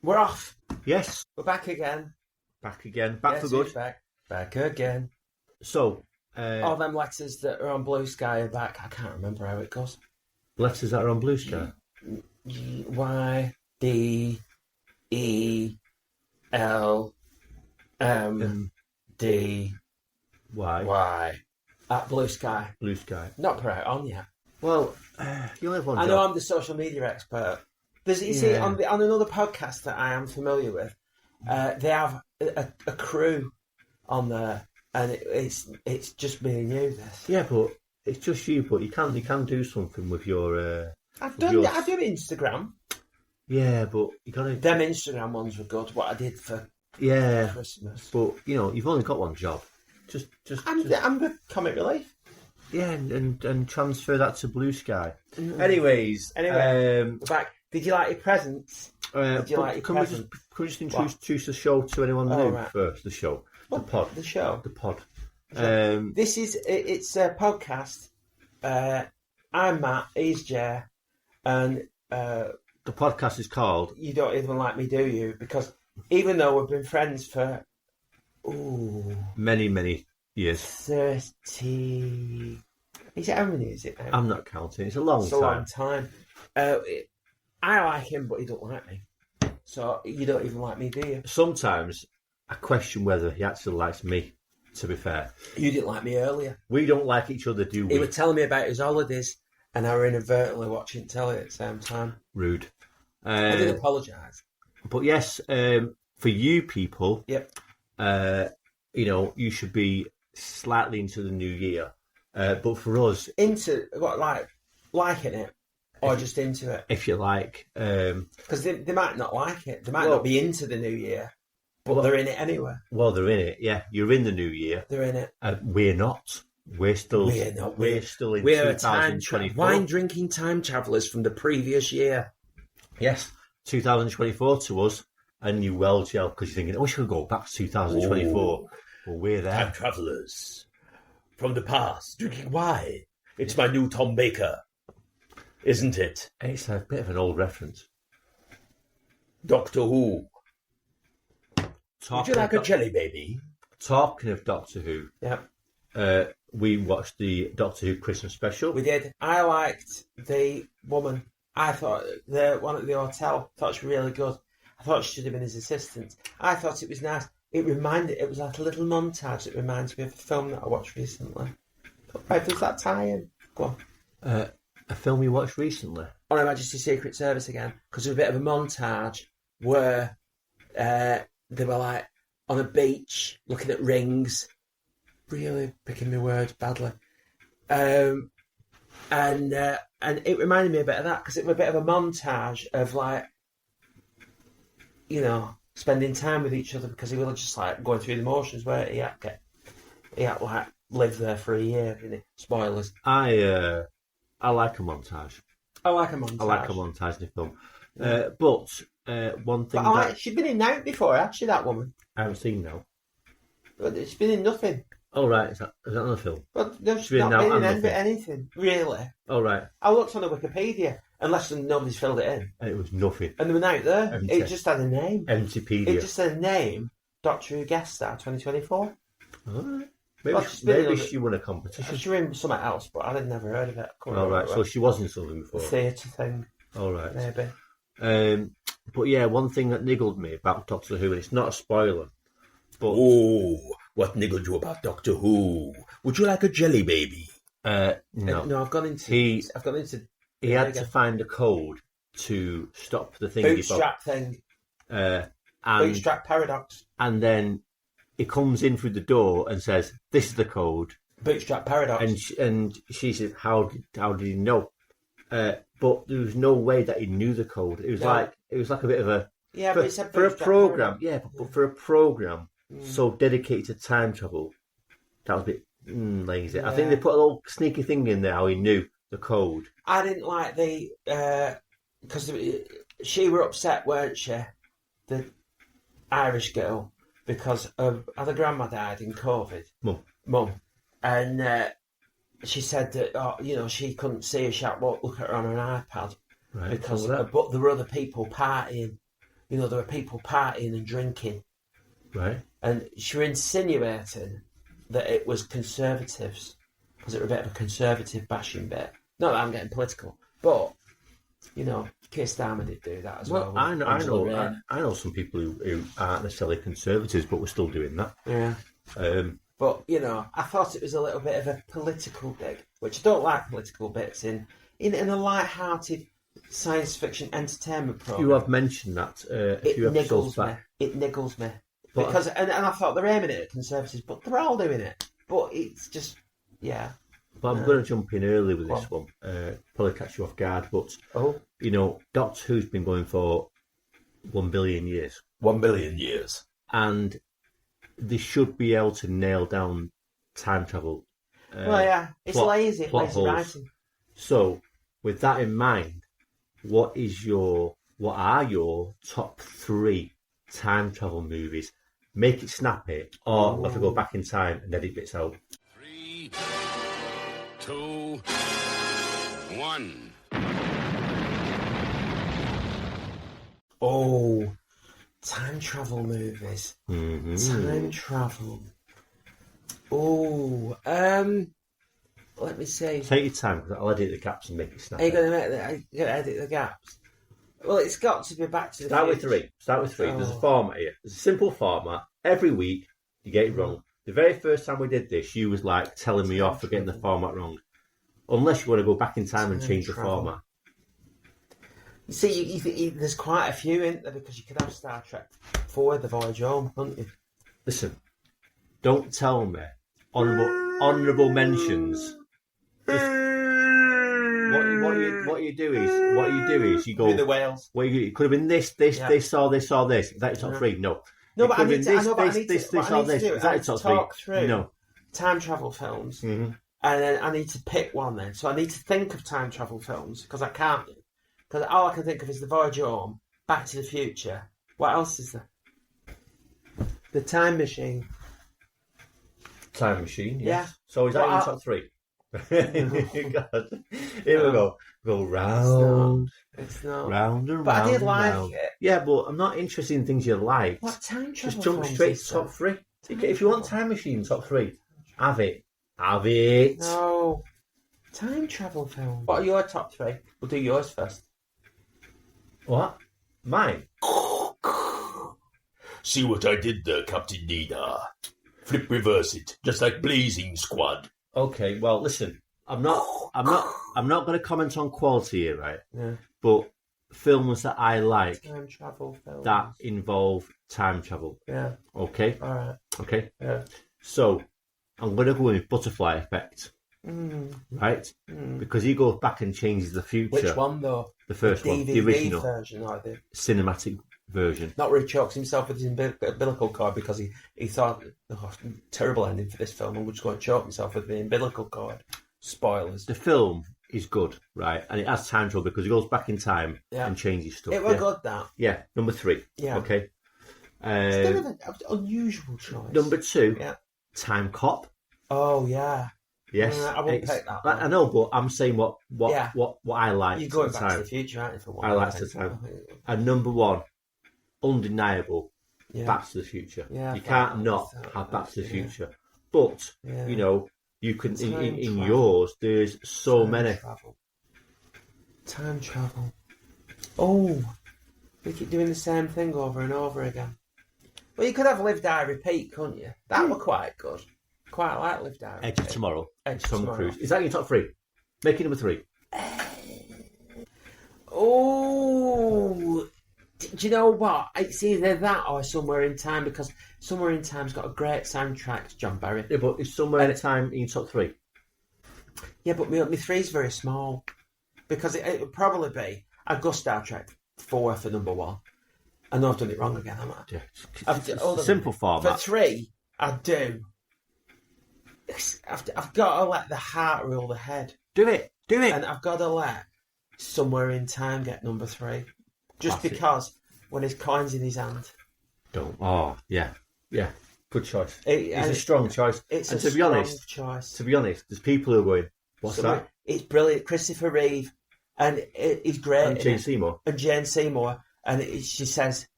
We're off. Yes. We're back again. Back again. Back Yes, for good. he's back. Back again. So, All them letters that are on Blue Sky are back. I can't remember how it goes. letters that are on Blue Sky. Y, D, E, L, M, D, Y. At Blue Sky. Blue Sky. Not put it on yet. Well, you only have one I job. know I'm the social media expert. You see, on another podcast that I am familiar with, they have a crew on there, and it's just me and you. This. Yeah, but it's just you. But you can do something with your. I do Instagram. Yeah, but you gotta. Them Instagram ones were good. What I did for Christmas. But you've only got one job. I'm the comic relief. Yeah, and transfer that to Blue Sky. Mm. Anyway, we're back. Did you like your presents? Can we just introduce the show to anyone new first? The show, the pod. This is it's a podcast. I'm Matt. He's Jer, and the podcast is called. You don't even like me, do you? Because even though we've been friends for many years, 30. Is it how many is it now? I'm not counting. It's a long time. I like him, but he don't like me. So you don't even like me, do you? Sometimes I question whether he actually likes me, to be fair. You didn't like me earlier. We don't like each other, do we? He was telling me about his holidays, and I were inadvertently watching telly at the same time. Rude. I did apologise. But yes, for you people, yep. You should be slightly into the new year. But for us... Into, what, liking it? Or just into it? If you like. Because they might not like it. They might not be into the new year. But they're in it anyway. Well, they're in it, yeah. You're in the new year. They're in it. We're not. We're still in 2024. Wine drinking time travellers from the previous year. Yes. 2024 to us, a new well gel, because you're thinking, we should go back to 2024. Well, we're there. Time travellers from the past drinking wine. It's my new Tom Baker. Isn't it? It's a bit of an old reference. Doctor Who. Would you like a jelly baby? Talking of Doctor Who. Yep. We watched the Doctor Who Christmas special. We did. I liked the woman. I thought the one at the hotel. Thought she was really good. I thought she should have been his assistant. I thought it was nice. It was like a little montage that reminds me of a film that I watched recently. Right, does that tie in? Go on. A film you watched recently? On Her Majesty's Secret Service again, because there's a bit of a montage where they were like on a beach looking at rings, really picking my words badly, and it reminded me a bit of that because it was a bit of a montage of spending time with each other because he was just like going through the motions where he had to live there for a year. Spoilers. I like a montage. I like a montage in a film. But one thing she's been in Out before, actually, that woman. I haven't seen now. But she's been in nothing. Oh, right. Is that another film? Well, no, she's not been in anything, really. Oh, right. I looked on the Wikipedia, unless nobody's filled it in. And it was nothing. And they were out there. Empty. It just had a name. Emptypedia. It just had a name. Doctor Who Guest Star 2024. All right. Maybe she won a competition. She was in something else, but I'd never heard of it. All right, so she was in something before. A theatre thing. All right. Maybe. But yeah, one thing that niggled me about Doctor Who, and it's not a spoiler, but... Oh, what niggled you about Doctor Who? Would you like a jelly baby? No. No, I've gone into... He had to find a code to stop the thing. Bootstrap thing. Bootstrap paradox. And then he comes in through the door and says, "This is the code." Bootstrap paradox. And she said, "How did he know?" But there was no way that he knew the code. It was like a bit of a but it's for a program. Yeah, but for a program so dedicated to time travel, that was a bit lazy. Yeah. I think they put a little sneaky thing in there how he knew the code. I didn't like because she were upset, weren't she? The Irish girl, because her grandma died in COVID. Mum. And she said that, she couldn't see her. She had to look at her on an iPad. Right. Because but there were other people partying, there were people partying and drinking. Right. And she was insinuating that it was conservatives, because it was a bit of a conservative bashing bit. Not that I'm getting political, but, Keir Starmer did do that as well. I know some people who aren't necessarily conservatives, but were still doing that. Yeah. But, I thought it was a little bit of a political dig, which I don't like political bits in a light-hearted science fiction entertainment program. You have mentioned that a few episodes back. It niggles me. Because and I thought they're aiming it at conservatives, but they're all doing it. But it's just, yeah. But I'm going to jump in early with this one. Probably catch you off guard, but Doctor Who's been going for 1 billion years. 1 billion years. And they should be able to nail down time travel. It's lazy holes. writing. So, with that in mind, what are your top 3 time travel movies? Make it snappy, or we'll have to go back in time and edit bits out. 3, 2, 1. Oh, time travel movies. Mm-hmm. Time travel. Oh, let me see. Take your time, because I'll edit the gaps and make it snappy. Are you going to edit the gaps? Well, it's got to be Back to the Start Future. with 3. Oh. There's a format here. There's a simple format. Every week, you get it wrong. The very first time we did this, you was like telling me off for getting the format wrong. Unless you want to go back in time and change the format. You see, there's quite a few in there, because you could have Star Trek 4, The Voyage Home, couldn't you? Listen, don't tell me honourable mentions. Just, what you do is you go Do the whales. Well, it could have been this, or this. Is that your top 3? No. No, It but could I need have to. been I know, but I need this, to. or What I need this. to do Is that is your top talk 3? through No. time travel films, and then I need to pick one. Then, so I need to think of time travel films, because I can't. Because all I can think of is The Voyage Home, Back to the Future. What else is there? The Time Machine. Time Machine, yes. Yeah. So is that Well, your top 3? God. Here we go. Go round, It's not. round and But round. I did like round. it. Yeah, but I'm not interested in things you like. What time travel Just jump films straight is to top there? 3. If you want Time Machine top 3, have it. Have it. No. Time travel films. What are your top 3? We'll do yours first. What? Mine? See what I did there, Captain Nina? Flip reverse it, just like Blazing Squad. Okay, well, listen. I'm not going to comment on quality here, right? Yeah. But films that I like Time travel films. that involve time travel. Yeah. Okay? All right. Okay? Yeah. So, I'm going to go with Butterfly Effect, right? Because he goes back and changes the future. Which one though? The first one, the DVD original version, or the cinematic version. not really chokes himself with his umbilical cord because he thought, terrible ending for this film, and we're just going to choke himself with the umbilical cord. Spoilers. The film is good, right? And it has time travel because he goes back in time and changes stuff. It was good, that. Yeah, number 3. Yeah. Okay. It's a bit of an unusual choice. Number 2, Yeah. Time Cop. Oh, yeah. Yes, I wouldn't take that one. I know, but I'm saying what I like. You're going at the back to time. the future, aren't you, for one? I like the time. And number 1, undeniable, Yeah. Back to the Future. Yeah, you I can't like not that. have Back to the Yeah. Future. But Yeah. you can Time in travel. yours. There's so Time many. travel. Time travel. Oh, we keep doing the same thing over and over again. Well, you could have Live, Die, Repeat, couldn't you? That were quite good. Quite like Live, Die, Edge of Repeat. Tomorrow. Edge of Tom Tomorrow. Cruise. Is that your top 3? Make it number 3. Oh, do you know what? It's either that or Somewhere in Time, because Somewhere in Time's got a great soundtrack, John Barry. Yeah, but it's somewhere in time in your top 3. Yeah, but my 3's very small, because it would probably be I'd go Star Trek 4 for number 1. I know I've done it wrong again, haven't I? Yeah. I've hold on. Simple For format. 3, I do. I've got to let the heart rule the head. Do it. And I've got to let Somewhere in Time get number 3. Just Classic. because when his coin's in his hand. Don't. Oh, yeah. Good choice. It's It's a strong choice. It's and a to be strong honest, choice. there's people who are going, "What's that?" It's brilliant. Christopher Reeve, and he's great. And in Jane it. Seymour. And Jane Seymour, and she says,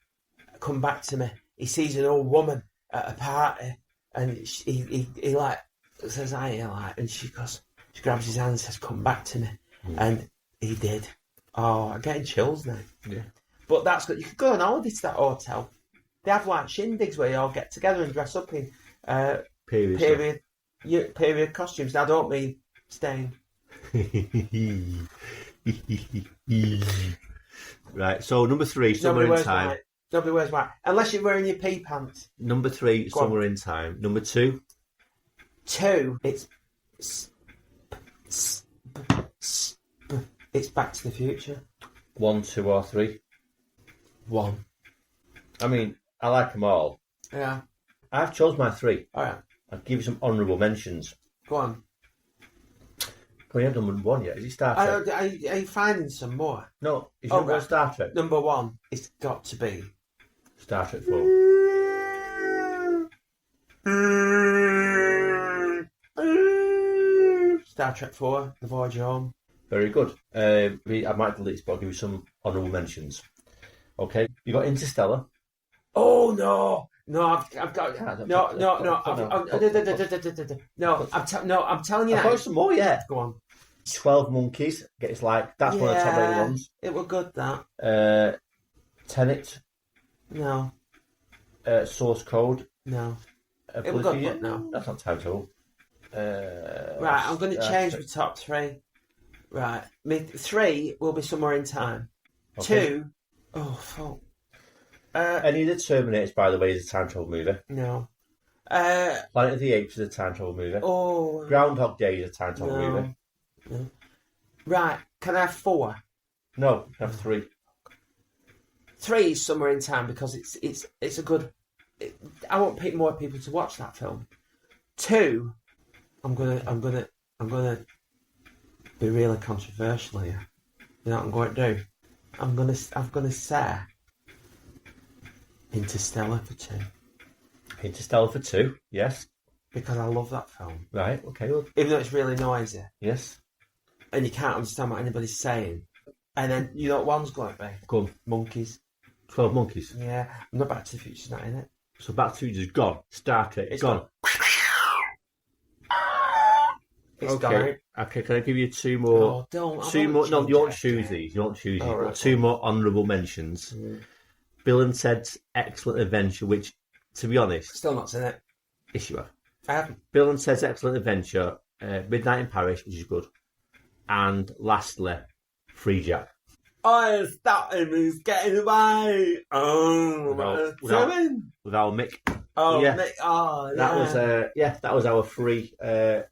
come back to me. He sees an old woman at a party, and he like says, "Hi," like, and she grabs his hand and says, "Come back to me," and he did. Oh, I'm getting chills now. Yeah. But that's good. You could go on holiday to that hotel. They have like shindigs where you all get together and dress up in period costumes. Now, I don't mean staying. Right, so number 3, Summer in Time. White. Nobody wears white. Unless you're wearing your pea pants. Number 3, Go on. Summer in Time. Number 2. 2, it's Back to the Future. 1, 2 or 3. 1. I mean, I like them all. Yeah. I've chose my 3. All right. I'll give you some honourable mentions. Go on. We haven't done number 1 yet. Is it Star Trek? Are you finding some more? No, is Oh, number 1 right. Star Trek? Number 1, it's got to be Star Trek 4. Star Trek 4, The Voyage Home. Very good. I might delete this, but I'll give you some honourable mentions. Okay, you got Interstellar. Oh no! I've got no. I'm telling you I've now. got some more, yeah. Go on. 12 Monkeys. It's like that's one of the top rated ones. It was good that. Tenet. No. Source Code. No. It was good, but no. That's not time travel. Right, I'm going to change my top 3. Right, 3 will be Somewhere in Time. Okay. 2, oh fuck. Any of the Terminators, by the way, is a time travel movie. No. Planet of the Apes is a time travel movie. Oh. Groundhog Day is a time travel movie. No. Right, can I have 4? No, I have 3. 3 is Somewhere in Time because it's a good. I want more people to watch that film. 2, I'm gonna be really controversial here. You know what I'm going to do? I'm gonna say Interstellar for 2 Interstellar for 2, yes. because I love that film. Right, okay, well, Even though it's really noisy yes. and you can't understand what anybody's saying. And then you know what one's going to be? Go on. Monkeys. 12 Monkeys. Yeah, not Back to the Future's not in it. So Back to the Future's gone. Star Trek, It's gone. It's gone. Okay, can I give you 2 more? Oh, don't. I 2 won't more. No, change you won't it. choose these. You won't choose these. Oh, But right. 2 more honourable mentions. Bill and Ted's Excellent Adventure, which, to be honest, Still not seen it. yes, you are. I haven't. Bill and Ted's Excellent Adventure, Midnight in Paris, which is good, and lastly, Free Jack. Oh, stop him! He's getting away. Oh, With our Mick. oh, yeah. Nick, oh, That was our 3.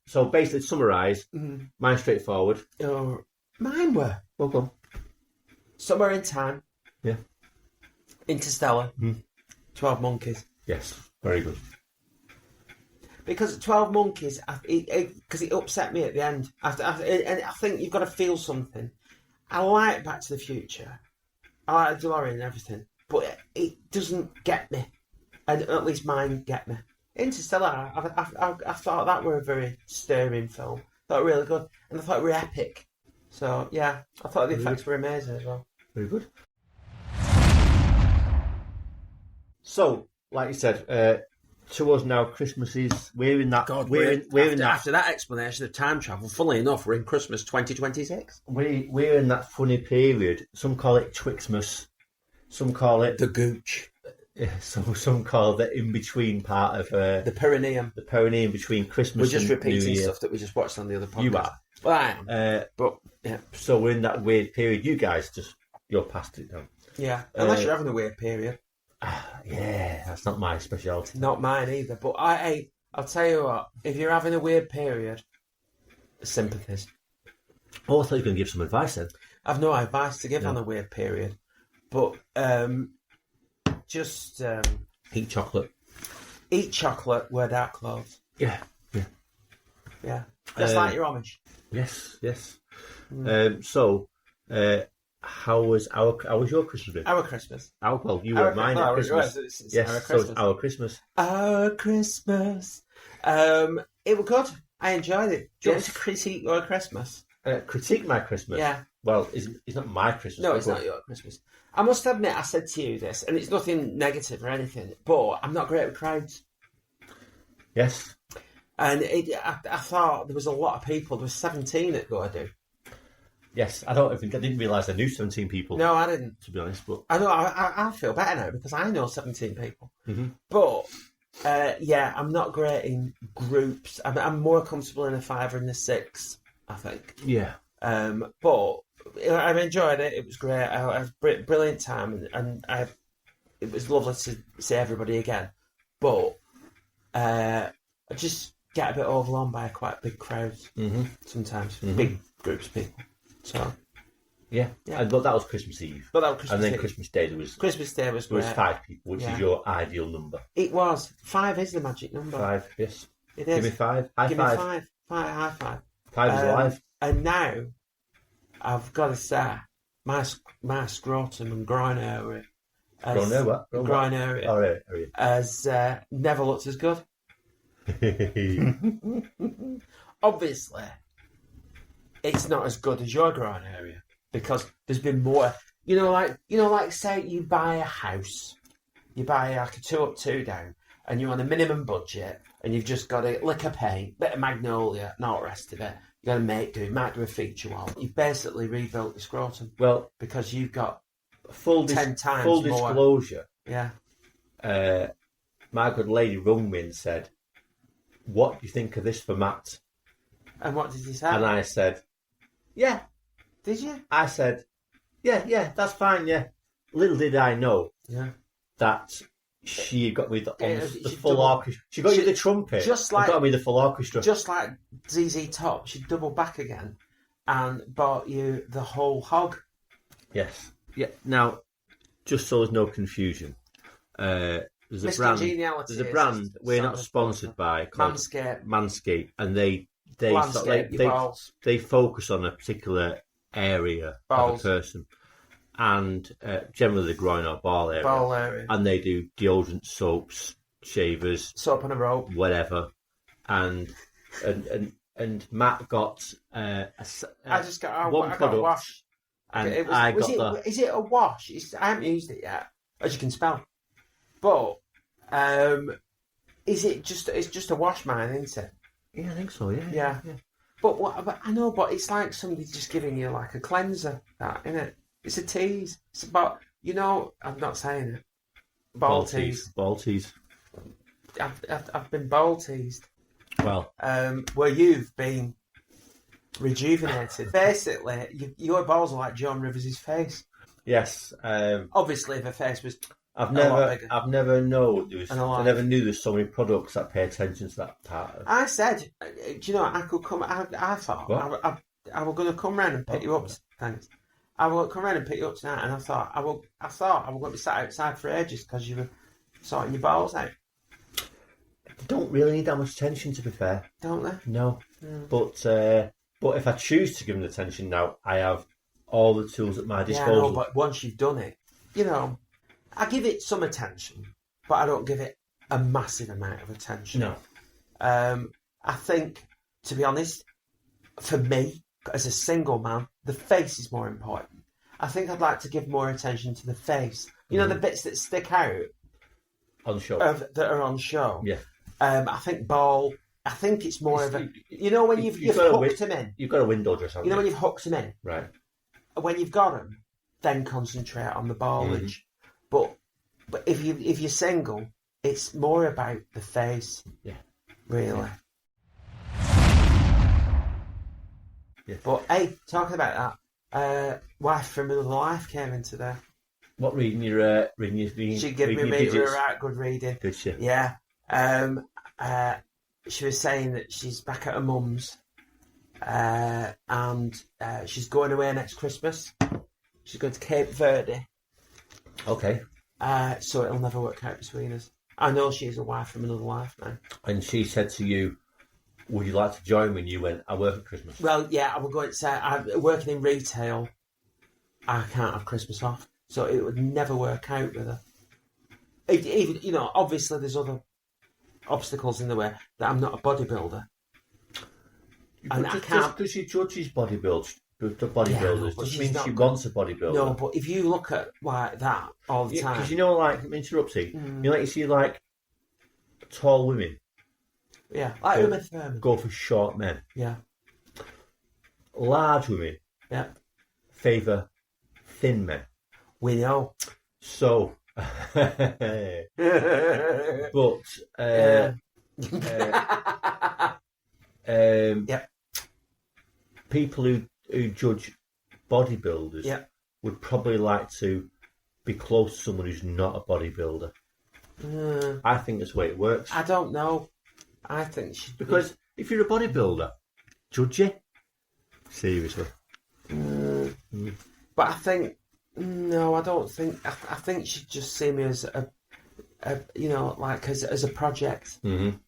So basically, to summarise, Mm. mine's straightforward. Oh, mine were Well done. Somewhere in Time. Yeah. Interstellar. Mhm. 12 Monkeys. Yes, very good. Because 12 Monkeys, because it upset me at the end. And I think you've got to feel something. I like Back to the Future. I like the DeLorean and everything. But it doesn't get me. And at least mine get me. Interstellar, I thought that were a very stirring film. I thought it really good. And I thought it were epic. So, yeah, I thought the effects were amazing as well. Very good. So, like you said, to us now, Christmas is we're in that. After that explanation of time travel, funnily enough, we're in Christmas 2026. We're in that funny period. Some call it Twixmas. Some call it The Gooch. some call the in between part of The Perineum. the perineum between Christmas. We're just and repeating New Year. stuff that we just watched on the other podcast. You are. Well, I am. But Yeah. so we're in that weird period. You guys you're past it now. Yeah. Unless you're having a weird period. Yeah, that's not my specialty. Not mine either. But I'll tell you what, if you're having a weird period, sympathies. Oh, I thought you were going to give some advice then. I've no advice to give No. on a weird period. But just Eat chocolate. eat chocolate, wear dark clothes. Yeah. Yeah. Just like your Amish. Yes. So, how was your Christmas bit? Our Christmas. Well, you were mine at Christmas. It's Yes, our so Christmas. it's our Christmas. Our Christmas. It was good. I enjoyed it. Do you want me to critique your Christmas? critique my Christmas. Yeah. Well, it's not my Christmas. No, it's not your Christmas. I must admit, I said to you this, and it's nothing negative or anything, but I'm not great with crowds. Yes. And I thought there was a lot of people. There was 17 at Go Do. Yes, I didn't realise I knew 17 people. No, I didn't. To be honest, but I know. I feel better now because I know 17 people. Mm-hmm. But yeah, I'm not great in groups. I'm more comfortable in a 5 or in a 6, I think. yeah. But I enjoyed it. It was great. I had a brilliant time, and it was lovely to see everybody again. But I just get a bit overwhelmed by quite big crowds sometimes, big groups of people. So Yeah. Yeah. But that was Christmas Eve. But that was Christmas and then Eve. Christmas Day there was Christmas Day was there was great. 5 people, which Yeah. is your ideal number. It was 5 is the magic number. 5, yes. It is. Give me 5. High Give five. me 5. High five. 5 is alive. And now, I've got to say, my scrotum and groin area, groin area, Oh, right. has never looked as good. Obviously, it's not as good as your groin area because there's been more. Like say you buy a house, you buy like a 2 up, 2 down, and you're on a minimum budget, and you've just got a lick of paint, bit of magnolia, and all the rest of it. You got to might do a feature wall. You've basically rebuilt the scrotum Well, because you've got full 10 times full more. disclosure, Yeah. my good lady rung me and said, "What do you think of this for Matt?" And what did he say? And I said, "Yeah." Did you? I said, yeah, that's fine, yeah. Little did I know Yeah. that she got me the She full double- orchestra. She got you the trumpet. just and like- got me the full orchestra. Just like ZZ Top, she doubled back again and bought you the whole hog. Yes. Yeah. Now, just so there's no confusion, there's a Miss brand. Congeniality There's a is brand we're not sort of sponsored by called Manscaped. Manscaped, and they Landscape, your balls. they focus on a particular area Balls. of a person, and generally the groin or ball area, Ball area. and they do deodorant, soaps, shavers, Soap on a rope. whatever, and Matt got I just got one I got a product, wash. and It was, I was got it, Is it a wash? I haven't used it yet, as you can spell. But is it just? It's just a wash, mine, isn't it? yeah, I think so, yeah. Yeah. But I know, but it's like somebody just giving you like a cleanser, that, innit? It's a tease. It's about, I'm not saying it. Ball tease. Ball tease. I've been ball teased. Well, Where you've been rejuvenated. Basically, your balls are like Joan Rivers' face. yes. Obviously, if her face was I've a lot never, bigger. I've never known. And a lot. I never knew there's so many products that pay attention to that part. Of, I said, do you know, I could come. I thought What? I was going to come round and pick you up. Thanks. I will come round and pick you up tonight, and I thought I was going to be sat outside for ages because you were sorting your balls out, they don't really need that much attention, to be fair. don't they? No, but if I choose to give them attention now, I have all the tools at my Yeah, disposal. no, but once you've done it, I give it some attention, but I don't give it a massive amount of attention. No. I think, to be honest, for me, as a single man, the face is more important. I think I'd like to give more attention to the face. The bits that stick out On show. that are on show. Yeah. I think it's more of a... when you've hooked them in. You've got a window dress on. When you've hooked them in. Right. When you've got them, then concentrate on the ballage. But if you're single, it's more about the face. Yeah. Really. Yeah. But hey, talking about that, Wife from Another Life came in today. What reading your She gave me a right good reading. Did she? Yeah. She was saying that she's back at her mum's, and she's going away next Christmas. She's going to Cape Verde. Okay. So it'll never work out between us. I know she's a wife from another life now. And she said to you, "Would you like to join me?" And you went, "I work at Christmas." Well, yeah, I was going to say, I'm working in retail. I can't have Christmas off, so it would never work out with her. Even obviously there's other obstacles in the way that I'm not a bodybuilder. And But I just can't. because she judges bodybuilders, Yeah, bodybuilders but doesn't she's mean not she good. wants a bodybuilder. No, but if you look at like that all the time, Because you know, like, interrupting, you know, like you see, like, tall women yeah, like Uma Thurman. go for short men. Yeah, Large women yeah, favour thin men. we know. So, but Yep. people who judge bodybuilders Yep. would probably like to be close to someone who's not a bodybuilder. I think that's the way it works. I don't know. I think she Because if you're a bodybuilder, judge you? Seriously. But I think no, I don't think. I think she'd just see me as a you know, like as a project. And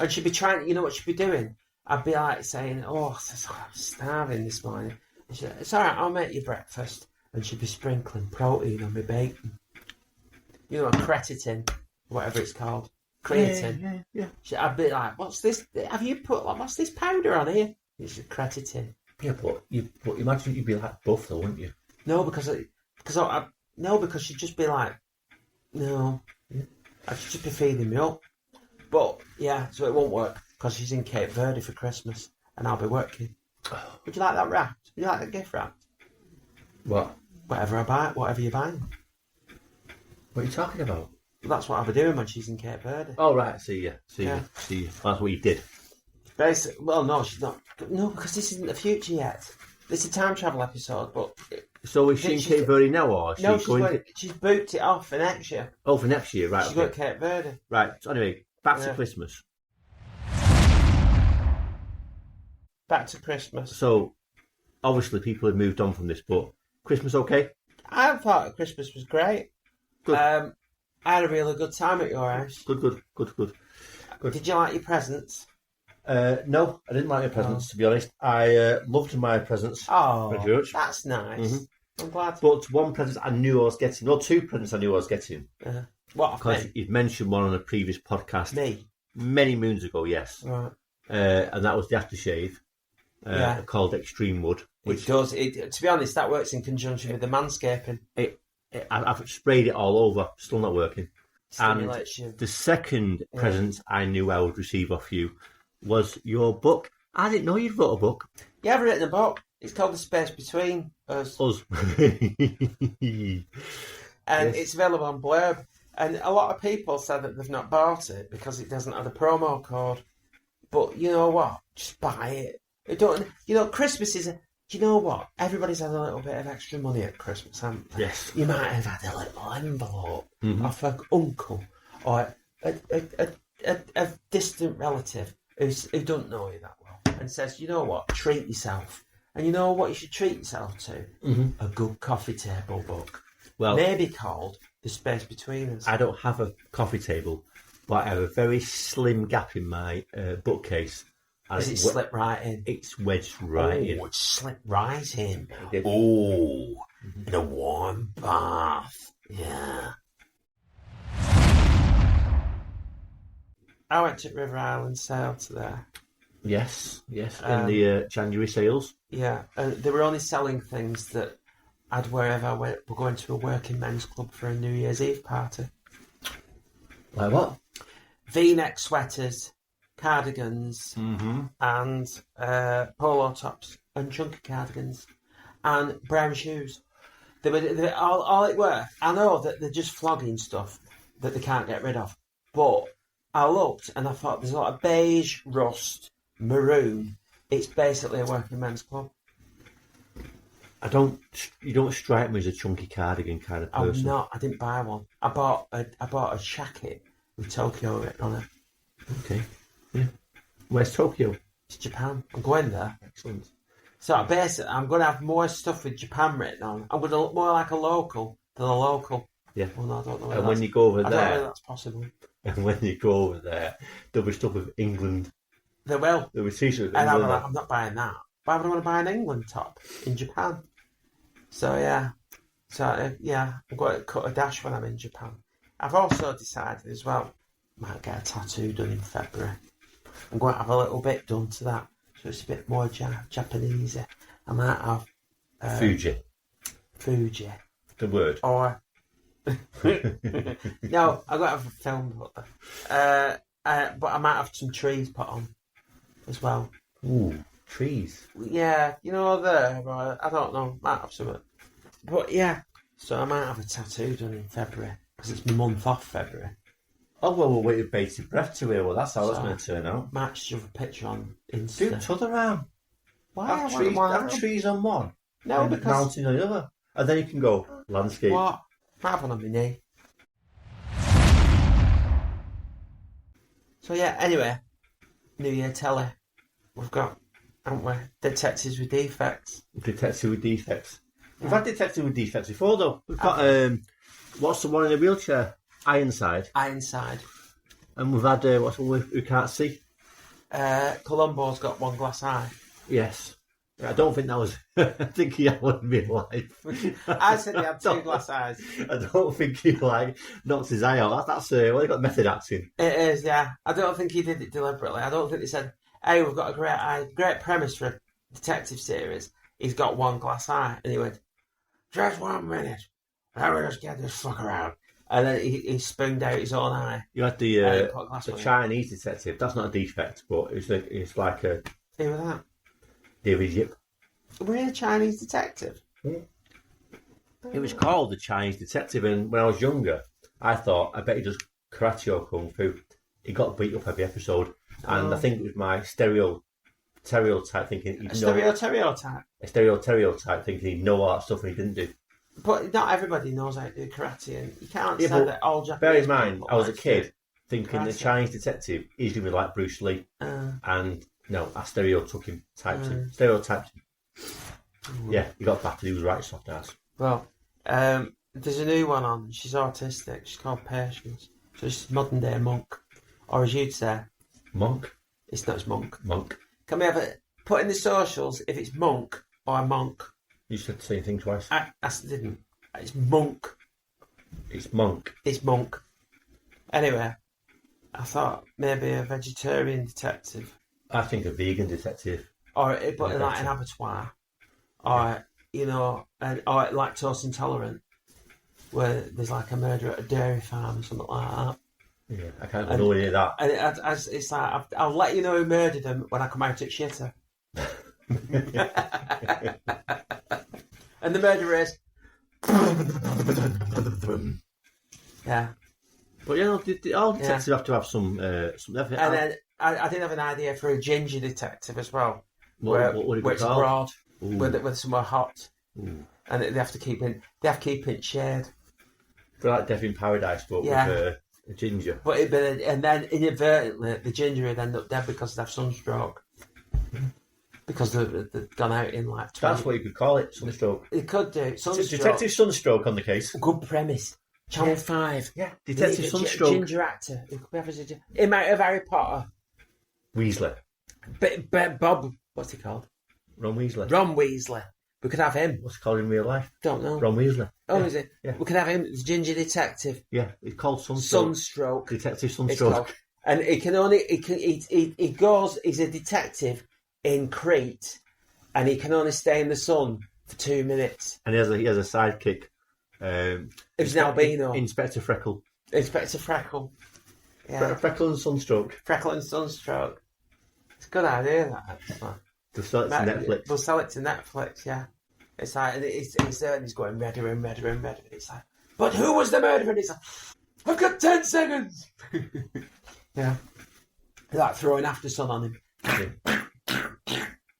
she'd be trying. You know what she'd be doing? I'd be like saying, "Oh, I'm starving this morning." And she'd, "It's all right. I'll make you breakfast." And she'd be sprinkling protein on my bacon. You know, creatine, whatever it's called, creatine. Yeah. I'd be like, "What's this? Have you put like what's this powder on here?" It's creatine. Yeah, but imagine you'd be like buff though, wouldn't you? No, because she'd just be like, no, I'd just be feeding me up. But yeah, so it won't work because she's in Cape Verde for Christmas and I'll be working. Would you like that wrapped? Would you like that gift wrapped? What? Whatever I buy, whatever you're buying. What are you talking about? That's what I'll be doing when she's in Cape Verde. Oh, right, see you. Yeah. That's what you did. Basically, well, no, she's not. No, because this isn't the future yet. This is a time travel episode, but So is she in Cape Verde now, or is no, she going to... she's booked it off for next year. Oh, for next year, right. She's Okay. got Cape Verde. Right, so anyway, back to Yeah. Christmas. Back to Christmas. So, obviously people have moved on from this, but Christmas okay? I thought Christmas was great. Good. I had a really good time at your house. Good. Did you like your presents? No, I didn't like your presents, to be honest. I loved my presents. Oh, Thank you very much. that's nice. Mhm. I'm glad. But one present I knew I was getting, or two presents I knew I was getting, What? because you'd mentioned one on a previous podcast Me? many moons ago, yes. Right. And that was the aftershave, Yeah. called Extreme Wood. Which does. To be honest, that works in conjunction with the manscaping. I've sprayed it all over, still not working. Stimulates you. The second present I knew I would receive off you was your book. I didn't know you'd wrote a book. Yeah, I've written a book. It's called The Space Between Us. Us. And it's available on Blurb. And a lot of people said that they've not bought it because it doesn't have the promo code. But you know what? Just buy it. It don't. You know, Christmas is. You know what? Everybody's had a little bit of extra money at Christmas, haven't they? Yes. You might have had a little envelope off an uncle or a distant relative who don't know you that well and says, you know what? Treat yourself. And you know what you should treat yourself to? A good coffee table book. Well, Maybe called The Space Between Us. I don't have a coffee table, but I have a very slim gap in my bookcase. And Does it slip right in? It's wedged right in. Oh, it slipped right in. Oh, in a warm bath. Yeah. I went to River Island Sale today. Yes. In the January sales. Yeah, and they were only selling things that I'd wherever I went. We're going to a working men's club for a New Year's Eve party. Like what? V-neck sweaters, cardigans, and polo tops, and chunky cardigans, and brown shoes. They were all it were. I know that they're just flogging stuff that they can't get rid of, but I looked and I thought there's a lot of beige, rust, maroon. It's basically a working men's club. You don't strike me as a chunky cardigan kind of person. I'm not. I didn't buy one. I bought a jacket with Tokyo written on it. Okay. Yeah. Where's Tokyo? It's Japan. I'm going there. Excellent. So basically, I'm going to have more stuff with Japan written on. I'm going to look more like a local than a local. Yeah. Well, no, I don't know. And when you go over I don't know there, whether that's possible. and when you go over there, there'll be stuff with England. They will. There'll be t-shirts with And England. I'm not buying that. Why would I want to buy an England top in Japan? So yeah. I'm going to cut a dash when I'm in Japan. I've also decided as well, might get a tattoo done in February. I'm going to have a little bit done to that. so it's a bit more Japanese. I might have Fuji. The word. Or no, I got to have a film, but I might have some trees put on as well. Ooh, trees. Yeah, you know, I don't know, might have some. But yeah, so I might have a tattoo done in February because it's my month off February. Oh, well, we'll wait with bated breath to hear. Well, that's how it's going to turn out. Might just have a picture on Insta. Do t'other arm. Why? Have trees on one. No, and because mountain on the other. And then you can go landscape. what? Might have one on my knee. So yeah, anyway, New Year telly. We've got, haven't we? Detectives with Defects. Detective with Defects. We've had Detective with Defects before, though. We've got, what's the one in a wheelchair? Ironside. Ironside. And we've had, what's the one who can't see? Columbo's got one glass eye. Yes. I don't think that was... I think he had one in real life. I said he had two glass eyes. I don't think he, knocked his eye out. That's what they got method acting. It is, yeah. I don't think he did it deliberately. I don't think they said, hey, we've got a great premise for a detective series. He's got one glass eye. And he went, just 1 minute. Let me just get this fucker out. And then he spooned out his own eye. You had the Chinese detective. That's not a defect, but it's like a... Who was that? David Yip. We're a Chinese detective. Yeah. It was called the Chinese Detective, and when I was younger, I thought, I bet he does karate or kung fu. He got beat up every episode, and I think it was my stereotype thinking A stereotype. A stereotype thinking he'd know all that stuff and he didn't do. But not everybody knows how to do karate, and you can't say that all Japanese. Bear in mind, I was a kid do thinking karate. the Chinese detective is going to be like Bruce Lee, and no, I stereotyped him. Yeah, he got battered. He was right soft ass. Well, there's a new one on. She's autistic. She's called Patience. So she's modern day monk, or as you'd say, Monk. It's not monk. Monk. Can we have it? Put in the socials if it's monk or monk. You said the same thing twice. I didn't. It's monk. It's monk. It's monk. Anyway, I thought maybe a vegetarian detective. I think a vegan detective. Or but like an abattoir. Or, you know, or lactose intolerant. Where there's like a murder at a dairy farm or something like that. Yeah, I can't go nowhere near that. And it's like, I'll let you know who murdered him when I come out at shitter. And the murderer is... Yeah. But, you know, all detectives have to have some effort. And then I did have an idea for a ginger detective as well. What would it be where it's called? broad, with somewhere hot. Ooh. And they have to keep it shade. For like Death in Paradise, but with a ginger. And then inadvertently, the ginger would end up dead because they have sunstroke. Because they've gone out in like 20. That's what you could call it, sunstroke. It could do. Sunstroke. Detective Sunstroke on the case. Good premise. Channel 5. Yeah. Detective Sunstroke. Ginger actor. It might have Harry Potter. Weasley. Bob, what's he called? Ron Weasley. Ron Weasley. We could have him. What's he called in real life? Don't know. Ron Weasley. Oh, is it? Yeah. We could have him. It's Ginger Detective. Yeah, it's called Sunstroke. Sunstroke. Detective It's Sunstroke. called. And he's a detective in Crete, and he can only stay in the sun for 2 minutes. And he has a sidekick. Who's an albino. Inspector Freckle. Inspector Freckle. Yeah. Freckle and Sunstroke. Freckle and Sunstroke. It's a good idea, that, actually. They'll sell it to Netflix. They'll sell it to Netflix, yeah. It's like, and he's there and he's going redder and redder and redder. It's like, but who was the murderer? And he's like, I've got 10 seconds. Yeah. Like throwing after sun on him.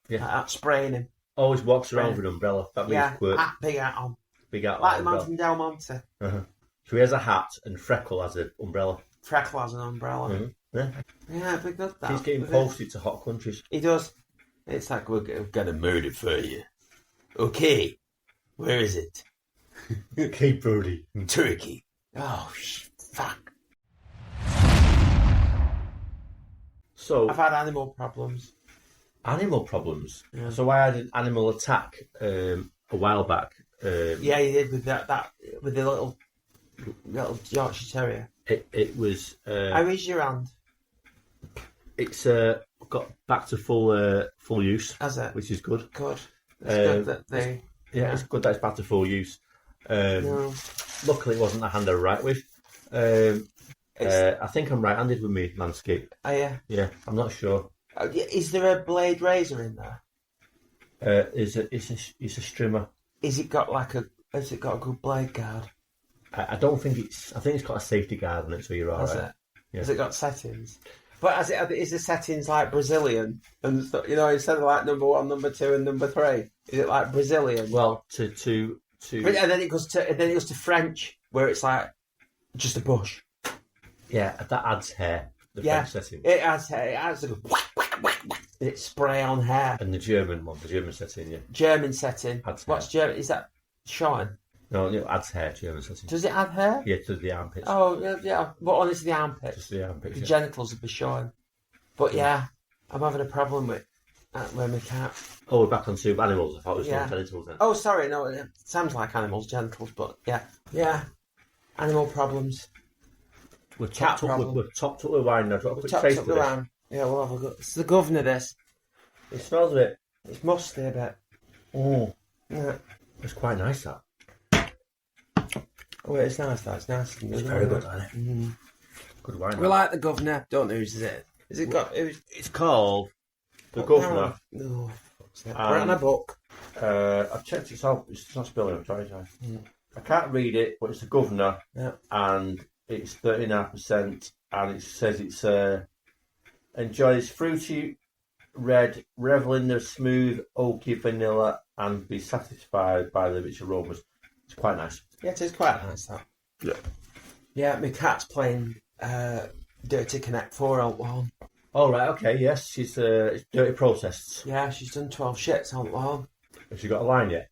Yeah. Like that, spraying him. Always walks around with an umbrella. That means quirk. Big hat on. Big hat Like on. the man from Del Monte. Uh-huh. So he has a hat and Freckle has an umbrella. Freckle has an umbrella. Mm-hmm. Yeah. Yeah, it'd be good, that. He's getting posted to hot countries. He does. It's like, we've got a murder for you. Okay. Where is it? Cape Brody. Turkey. Oh, fuck. So I've had animal problems. Animal problems. Yeah. So I had an animal attack a while back. Yeah, you did with that with the little Yorkshire Terrier. It was. How is your hand? It's got back to full use, Has it? which is good. Good. It's good that they. Yeah, it's good that it's back to full use. No. Luckily, it wasn't a hand I write with. I think I'm right-handed with me Manscaped. Oh, yeah. Yeah, I'm not sure. Is there a blade razor in there? It's a strimmer. Has it got a good blade guard? I don't think it's. I think it's got a safety guard on it, so you're all Has right. it? Yeah. Has it got settings? But is the settings like Brazilian and stuff? You know, instead of like number 1, number 2, and number 3, is it like Brazilian? Well, to and then it goes to French, where it's like just a bush. yeah, that adds hair. The French setting. It adds hair. It adds a good. It's spray on hair. And the German setting, yeah. German setting. Adds What's hair. German? Is that shine? No, it adds hair. German setting. Does it add hair? Yeah, to the armpits. Oh yeah. But only to the armpits. Just the armpits. The Yeah. genitals would be showing. But yeah, I'm having a problem with my cat. Oh, we're back on to animals. I thought it was Yeah. on genitals then. Oh, sorry, no, it sounds like animals' genitals, but yeah, animal problems. We're Cat topped up problem. with wine now. I've got a We're quick topped taste up of this. around. Yeah, we'll have a go. It's the governor. This. It smells a bit. It's musty a bit. Oh, Yeah. it's quite nice that. Oh, it's nice. That's nice. It's very good, isn't it? Mm. Good wine. We that. like the governor. Don't know who's it. Is it got? It's called The Governor. No. We're on a book. I've checked it out. It's not spelling. I'm trying. I can't read it, but it's The Governor, Yeah. and it's 39%, and it says it's enjoy this fruity red, revel in the smooth oaky vanilla, and be satisfied by the rich aromas. It's quite nice. Yeah, it is quite nice. That. Yeah. Yeah, my cat's playing Dirty Connect 4 out one. All right. Okay. Yes, she's it's dirty processed. Yeah, she's done 12 shits out one. Has she got a line yet?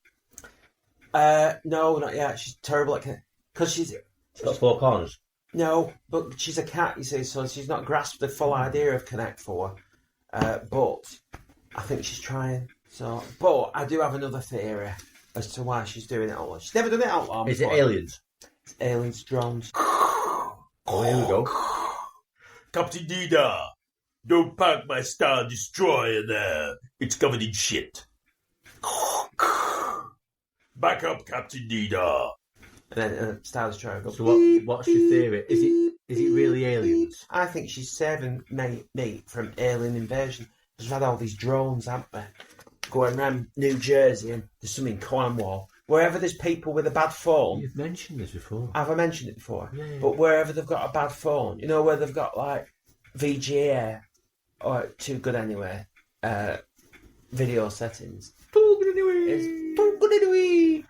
No, not yet. She's terrible at because she's She's got 4 corners. no, but she's a cat, you see, so she's not grasped the full idea of Connect 4. But I think she's trying. So, but I do have another theory as to why she's doing it all. She's never done it out loud. Is it before. aliens? It's aliens, drones. Oh, here we go. Captain Dida, don't park my Star Destroyer there. It's covered in shit. Back up, Captain Dida. And then Star Destroyer goes. So what's your theory? Is it really aliens? I think she's saving me from alien invasion. Because we've had all these drones, haven't we? Going around New Jersey and there's some in Cornwall. Wherever there's people with a bad phone. You've mentioned this before. Have I mentioned it before? Yeah. But wherever they've got a bad phone, you know, where they've got like VGA or Too Good Anyway video settings. Too good anyway. It's too good anyway.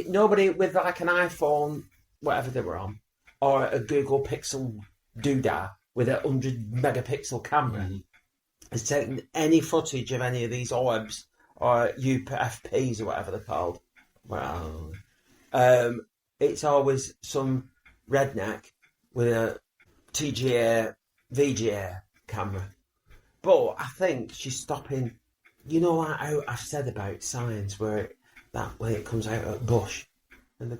Nobody with like an iPhone, whatever they were on, or a Google Pixel doodah with a 100 megapixel camera has taken any footage of any of these orbs or UFPs or whatever they're called. Well, it's always some redneck with a TGA VGA camera. But I think she's stopping. You know, like how I've said about science, where when it comes out at bush, and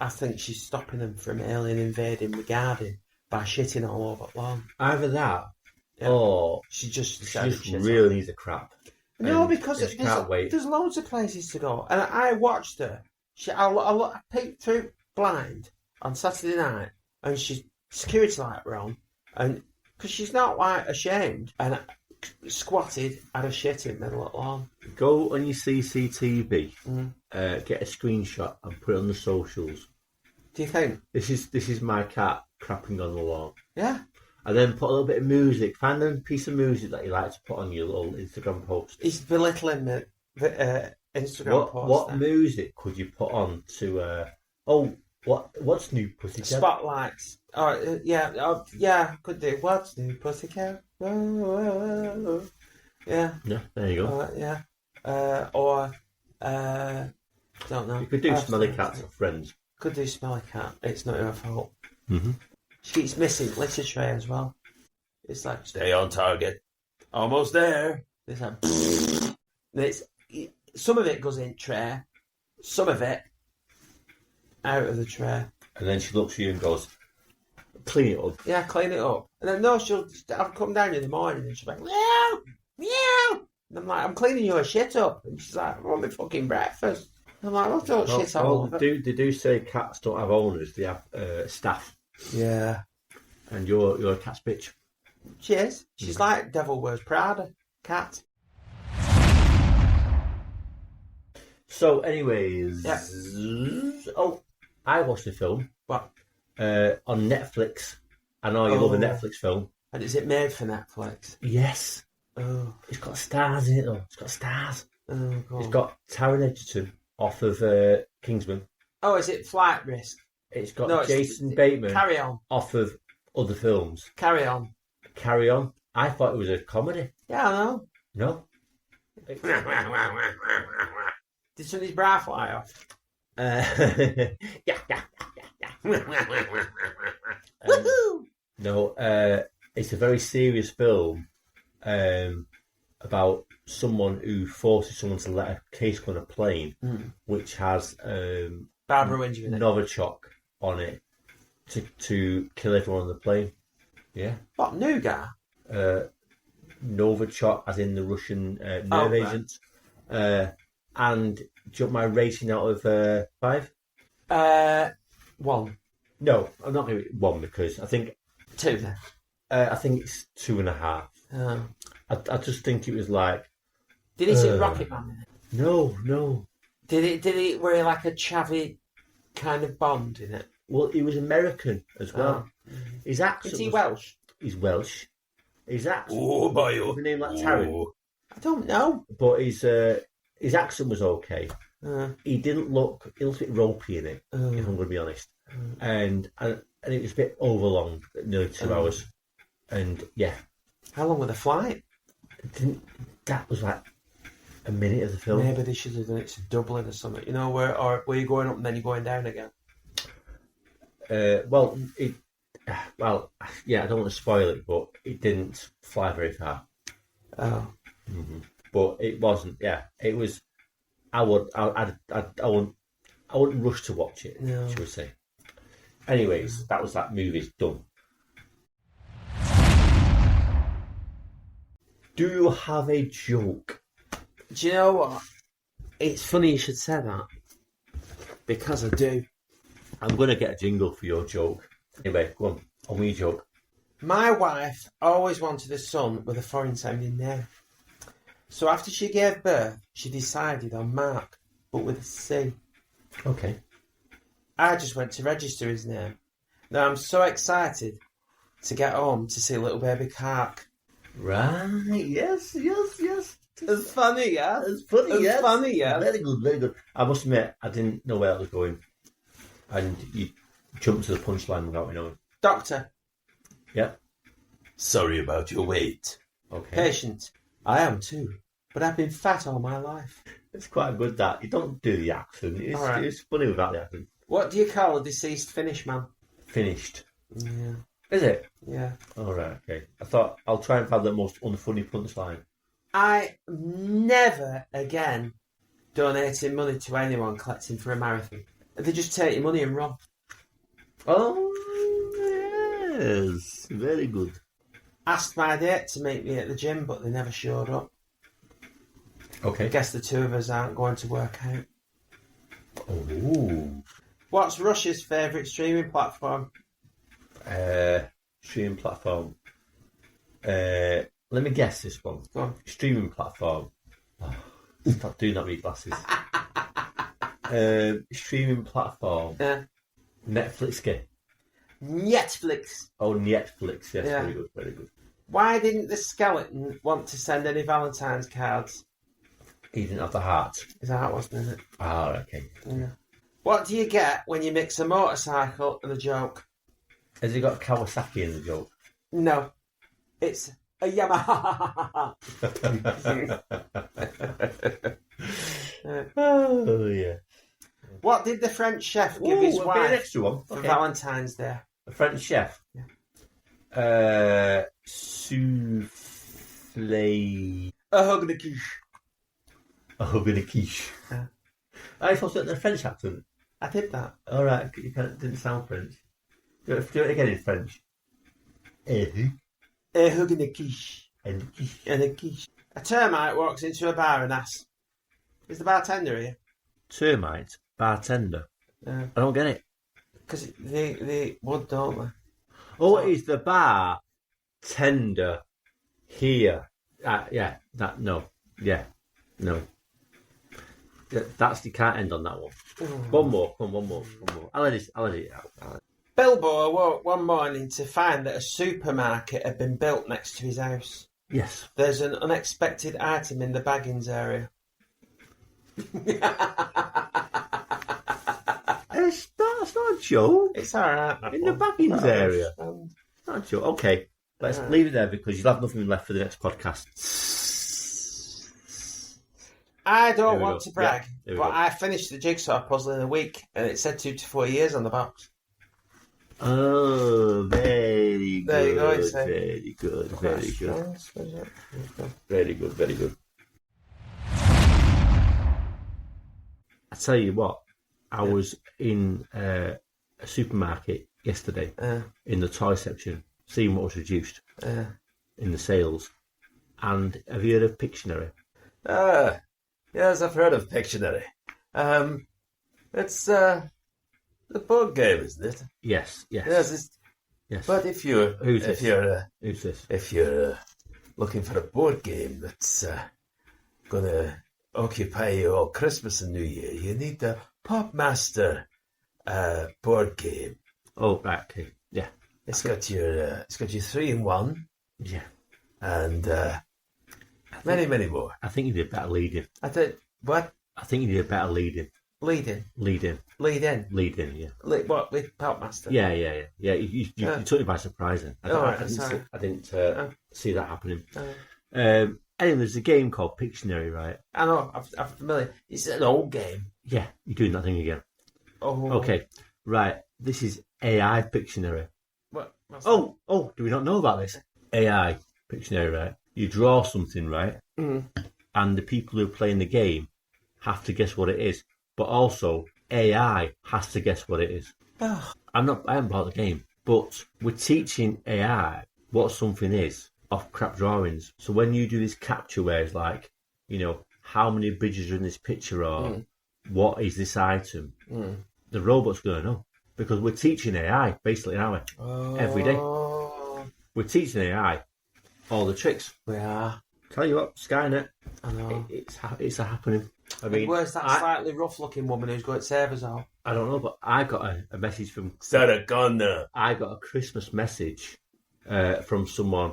I think she's stopping them from alien invading the garden by shitting all over the lawn. Either that, Yeah. or She just really needs a crap. No, And because she can't wait. there's loads of places to go, and I watched her. I peeked through blind on Saturday night, and she's security light were on, and because she's not like ashamed, and I squatted, had a shit in the middle of the lawn. Go on your CCTV, get a screenshot and put it on the socials. Do you think? This is my cat crapping on the lawn. Yeah. And then put a little bit of music. Find a piece of music that you like to put on your little Instagram post. He's belittling the Instagram post. What then. music could you put on to? What's new, Pussycat? Spotlights. Oh, yeah, could do. What's new, Pussycat? Oh. Yeah. Yeah, there you go. Yeah. Don't know. You could do Smelly Cats or Friends. Could do Smelly Cat. It's not your fault. Mm-hmm. She keeps missing litter tray as well. It's like Stay on target. Almost there. it's like some of it goes in tray, some of it out of the tray. And then she looks at you and goes, clean it up. Yeah, clean it up. And then, no, I'll come down in the morning and she'll be like, meow, meow. And I'm like, I'm cleaning your shit up. And she's like, I want my fucking breakfast. I'm like, well, don't shit all over. They do say cats don't have owners, they have staff. Yeah. And you're a cat's bitch. She is. She's like Devil Wears Prada. Cat. So, anyways. Yeah. Oh, I watched a film. What? On Netflix. I know you love a Netflix film. And is it made for Netflix? Yes. Oh. It's got stars in it, though. It's got stars. Oh, God. It's got Taron Egerton off of Kingsman. Oh, is it Flight Risk? It's got Jason Bateman Carry On. off of other films. Carry On. Carry On. I thought it was a comedy. Yeah, I know. No. Did somebody's bra fly off? Yeah. Woohoo! No, it's a very serious film about someone who forces someone to let a case go on a plane, which has Barbara Windsor in it. Novichok on it to kill everyone on the plane. Yeah. What, Nougat? Novichok, as in the Russian nerve right. agent. And do you want my rating out of 5? 1. No, I'm not going to 1 because I think 2 then. I think it's 2.5. Oh. I just think it was like Did he see Rocket Man in it? no. Did he were he like a chavvy kind of Bond in it? Well, he was American as well. His accent Is he was- Welsh? He's Welsh. His accent Oh, boy. was a name like Taron, I don't know. but his accent was okay. Uh, He looked a bit ropey in it, if I'm going to be honest, and it was a bit overlong, nearly 2 hours, and yeah, how long was the flight? that was like a minute of the film. Maybe they should have done it to Dublin or something. You know, where you're going up and then you're going down again. Well, yeah, I don't want to spoil it, but it didn't fly very far. Oh. But it wasn't. Yeah, it was. I wouldn't rush to watch it. No. Should we say? Anyways, that was that movie's done. Do you have a joke? Do you know what? It's funny you should say that. Because I do. I'm going to get a jingle for your joke. Anyway, go on with your joke. My wife always wanted a son with a foreign sounding name. So after she gave birth, she decided on Mark, but with a C. Okay. I just went to register his name. Now I'm so excited to get home to see little baby Clark. Right. Yes. It's funny, yeah? It's funny, It's yes. funny, yeah? Very good, very good. I must admit, I didn't know where I was going. And you jumped to the punchline without me knowing. Doctor, Yeah. Sorry about your wait. Okay. patient. I am too, but I've been fat all my life. It's quite good that. You don't do the accent. It's, All right. it's funny without the accent. What do you call a deceased Finnish man? Finished. Yeah, Is it? yeah. All right, okay. I thought I'll try and find the most unfunny punchline. I never again donating money to anyone collecting for a marathon. They just take your money and run. Oh, yes. Very good. Asked my date to meet me at the gym, but they never showed up. I Okay. guess the two of us aren't going to work out. Oh. What's Russia's favourite streaming platform? Streaming platform. Let me guess this one. Go on. Streaming platform. Oh, stop doing that with your glasses. Streaming platform. Yeah. Netflix. Netflix. Oh, Netflix. Yes, Yeah. very good, very good. Why didn't the skeleton want to send any Valentine's cards? He didn't have the heart. His heart wasn't in it. Ah, okay. Yeah. What do you get when you mix a motorcycle and a joke? Has he got Kawasaki in the joke? No. It's a Yamaha. Oh, yeah. What did the French chef give his Ooh, a bit wife extra one. for Okay. Valentine's Day? A French chef. Yeah. Souffle. A hug and a quiche. Oh, been a quiche. Yeah. I thought it was a French accent. I did that. All right, you didn't sound French. Do it again in French. A hug and a quiche. And And a quiche. A termite walks into a bar and asks, "Is the bartender here?" termite, bartender. Yeah. I don't get it. Because they would, don't they? Oh, is the bar tender here? Yeah, that, no. Yeah, no. Yeah, that's, you can't end on that one. One more. I'll let it out. Bilbo awoke one morning to find that a supermarket had been built next to his house. Yes. There's an unexpected item in the Baggins area. That's not a joke. It's alright. In the Baggins area. Not a joke. Okay, let's leave it there because you'll have nothing left for the next podcast. I don't Here we want go. to brag, Yeah, here we but go. I finished the jigsaw puzzle in a week and it said 2 to 4 years on the box. Oh, very good. There you go, it's very good. Very good. Very good. Very good. I tell you what, I was in a supermarket yesterday in the toy section, seeing what was reduced in the sales. And have you heard of Pictionary? Yes, I've heard of Pictionary. It's the board game, isn't it? Yes. Yes. Yes. But if you're Who's if this? you're Who's this? if you're looking for a board game that's gonna occupy you all Christmas and New Year, you need the Popmaster board game. Oh, right. Okay. Yeah. It's got your 3-in-1 Yeah. and many more. I think you did better leading. I did. What? I think you did better leading. Leading. Leading. Lead in. Leading, yeah. What? With Peltmaster? Yeah. You took me by surprise. Then. I didn't see that happening. Anyway, there's a game called Pictionary, right? I know. I'm familiar. It's an old game. Yeah, you're doing that thing again. Oh. Okay, right. This is AI Pictionary. What? Oh, do we not know about this? AI Pictionary, right? You draw something, right? And the people who are playing the game have to guess what it is. But also, AI has to guess what it is. Oh. I haven't bought the game, but we're teaching AI what something is off crap drawings. So when you do this capture where it's like, how many bridges are in this picture or what is this item, the robot's going to know. Because we're teaching AI, basically, aren't we? Every day. We're teaching AI all the tricks. We are. Tell you what, Skynet, I know. it's happening. I mean, where's that slightly rough-looking woman who's going to save us all? I don't know, but I got a message from... Sarah Connor. I got a Christmas message from someone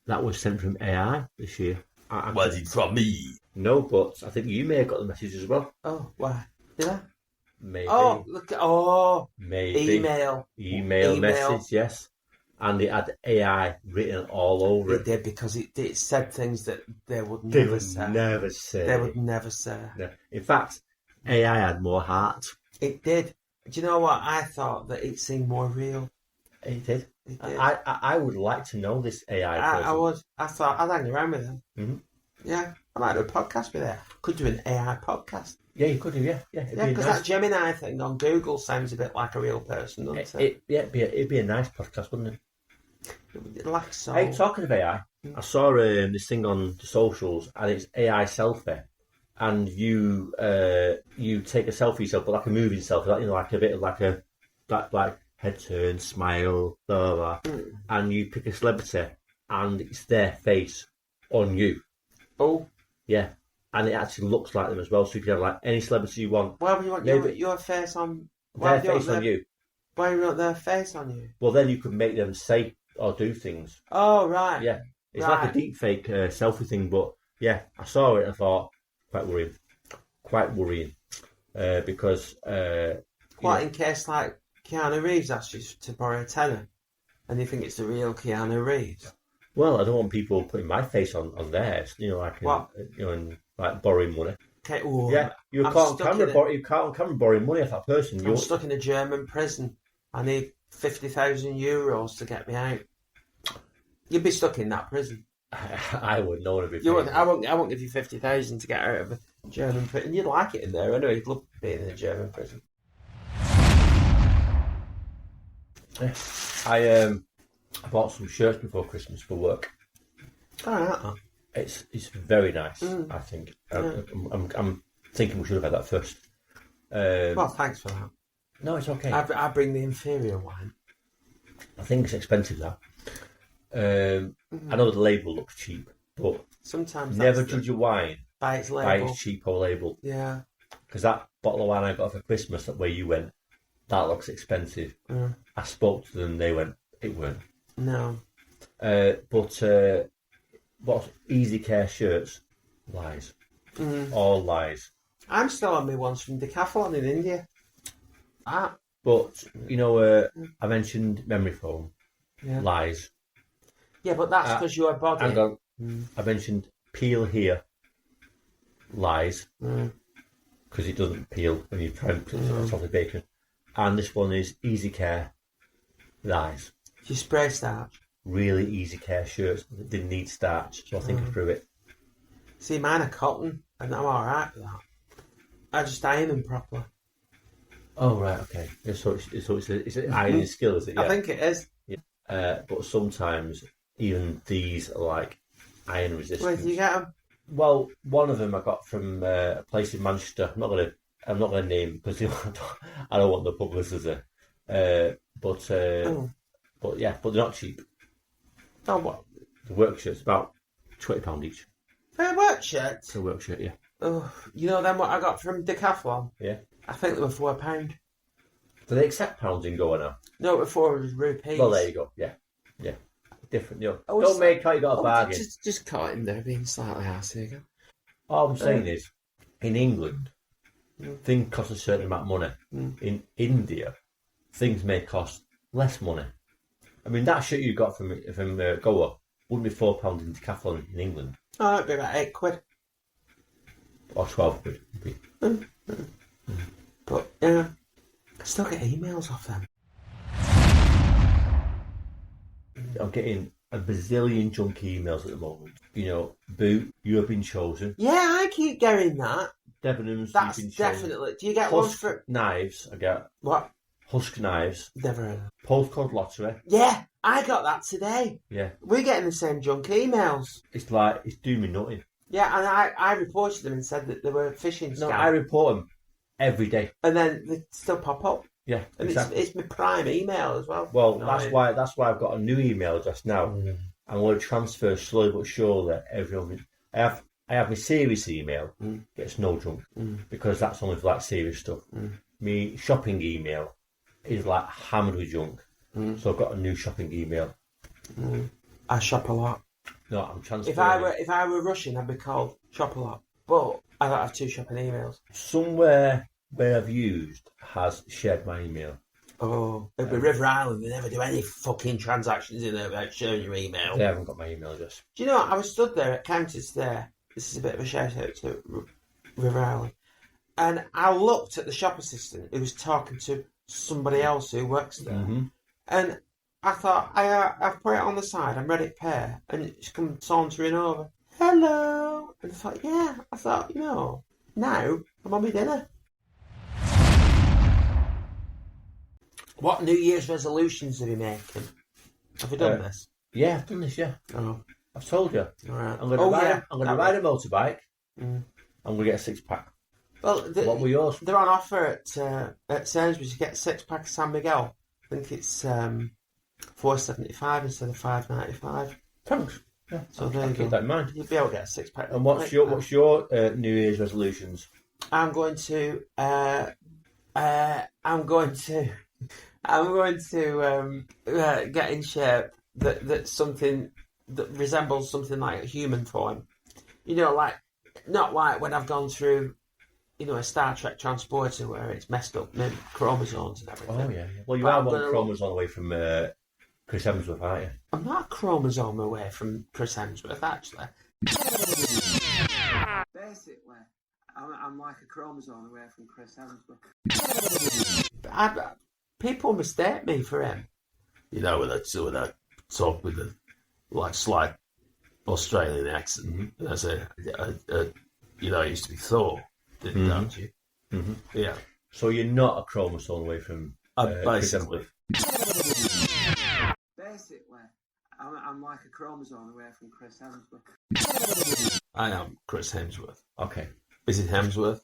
that was sent from AI this year. Was it from me? No, but I think you may have got the message as well. Oh, why? Did I? Maybe. Oh, look. Oh, Maybe. Email. Message, yes. And it had AI written all over It did because it said things that they would They never would say. never say. They would never say. No. In fact, AI had more heart. It did. Do you know what? I thought that it seemed more real. It did. It did. I would like to know this AI person. I would. I thought I'd hang around with him. Mhm. Yeah, I might do a podcast with it. Could do an AI podcast. Yeah, you could do, yeah. It'd Yeah, be because nice. that Gemini thing on Google sounds a bit like a real person, doesn't it? It'd be a nice podcast, wouldn't it? Like so. Hey, talking of AI, I saw this thing on the socials, and it's AI selfie, and you take a selfie yourself, but like a moving selfie, like a bit of like head turn, smile, blah blah, blah. And you pick a celebrity, and it's their face on you. Oh, Yeah, and it actually looks like them as well. So you can have like any celebrity you want, why would you want your face on? Why their would face on you. Why do you want their face on you? Well, then you could make them say or do things. Oh, right. Yeah, it's Right. like a deep fake selfie thing, but yeah, I saw it and I thought, quite worrying, because What, in case, like, Keanu Reeves asks you to borrow a tenner, and you think it's the real Keanu Reeves? well, I don't want people putting my face on theirs, What? and like borrowing money. Okay, ooh, Yeah, you I'm can't on stuck camera, in it. you can't on camera borrowing money off that person. I'm You're stuck in a German prison. I need 50,000 euros to get me out. You'd be stuck in that prison. I wouldn't know if You would. I won't give you 50,000 to get out of a German prison. You'd like it in there anyway. You'd love being in a German prison. Yeah. I bought some shirts before Christmas for work. Oh, It's very nice. I think. I'm thinking we should have had that first. well, thanks for that. No, it's okay. I bring the inferior wine. I think it's expensive now. I know the label looks cheap, but Sometimes never that's judge a wine by its by label. its cheap or label. Yeah. Because that bottle of wine I got for Christmas, that way you went, that looks expensive. I spoke to them, they went, it weren't. No. But what Easy Care shirts? Lies. All lies. I'm still on my ones from Decathlon in India. But, you know, I mentioned memory foam. Yeah. Lies. Yeah, but that's because your body. Hang on. I mentioned peel here. Lies. Because it doesn't peel when you try and put it on top of bacon. And this one is Easy Care. Lies. You spray starch. Really Easy Care shirts that didn't need starch, so I think I threw it. See, mine are cotton, and I'm alright with that. I just iron them properly. Oh, right, okay. Yeah, so it's an ironing skill, is it? Yeah. I think it is. But sometimes even these are like iron resistant. Where do you get them? Well, one of them I got from a place in Manchester. I'm not gonna name because I don't want the publicity. But yeah, but they're not cheap. Oh, what? The work shirt's about £20 each. For a work shirt? It's a work shirt, yeah. Oh, you know then what I got from Decathlon? Yeah. I think they were £4. Do they accept pounds in Goa now? No, before it was rupees. Well, there you go. Yeah. Different, you know. Oh, Don't make out you got a bargain. Just caught him there being slightly arsey again. All I'm saying is, in England, things cost a certain amount of money. In India, things may cost less money. I mean, that shirt you got from Goa wouldn't be £4 in Decathlon in England. Oh, it'd be about £8. Or 12 quid. But, yeah, I still get emails off them. I'm getting a bazillion junk emails at the moment. You know, Boo, you have been chosen. Yeah, I keep getting that. Debenhams, That's you've been chosen. definitely. Do you get one Husk for knives, I get. what? Husk knives. Never heard of that. Postcode lottery. Yeah, I got that today. Yeah. We're getting the same junk emails. It's like, it's doing me nothing. Yeah, and I reported them and said that they were phishing No, scam. I report them every day. And then they still pop up. Yeah, And exactly. it's my prime email as well. Well, No, that's why I've got a new email address now. I'm going to transfer slowly but surely everyone. I have my serious email, gets no junk, because that's only for like serious stuff. My shopping email is like hammered with junk, so I've got a new shopping email. I shop a lot. No, I'm transferring. If I were Russian, I'd be called Shop a Lot. But I don't have two shopping emails. Somewhere where I've used has shared my email. Oh, it'd be River Island. They never do any fucking transactions in there without sharing your email. They haven't got my email address. Do you know what? I was stood there at counters there. This is a bit of a shout out to River Island. And I looked at the shop assistant who was talking to somebody else who works there. And I thought, I've put it on the side, I'm ready to pay. And she come sauntering over. Hello. And I thought, yeah. I thought, you know, now I'm on my dinner. What New Year's resolutions are you making? Have you done this? Yeah, I've done this. Yeah, Oh, I've told you. all right. I'm going to ride a motorbike. I'm going to get a 6-pack. Well, What were yours? they're on offer at Sainsbury's. You get a 6-pack of San Miguel. I think it's $4.75 instead of $5.95. Thanks. Yeah, So I'll there you keep go. that in mind. You'll be able to get a 6-pack. And what's your New Year's resolutions? I'm going to get in shape that's something that resembles something like a human form. You know, like not like when I've gone through, you know, a Star Trek transporter where it's messed up my chromosomes and everything. Oh yeah. Well, you But are I'm one gonna chromosome away from Chris Hemsworth, aren't you? I'm not a chromosome away from Chris Hemsworth, actually. Basically, I'm like a chromosome away from Chris Hemsworth. People mistake me for him. You know, when I talk with the like slight Australian accent, and I say, you know, I used to be Thor, don't you? Yeah. So you're not a chromosome away from Chris Basically. Hemsworth. I'm like a chromosome away from Chris Hemsworth. I am Chris Hemsworth. Okay. Is it Hemsworth?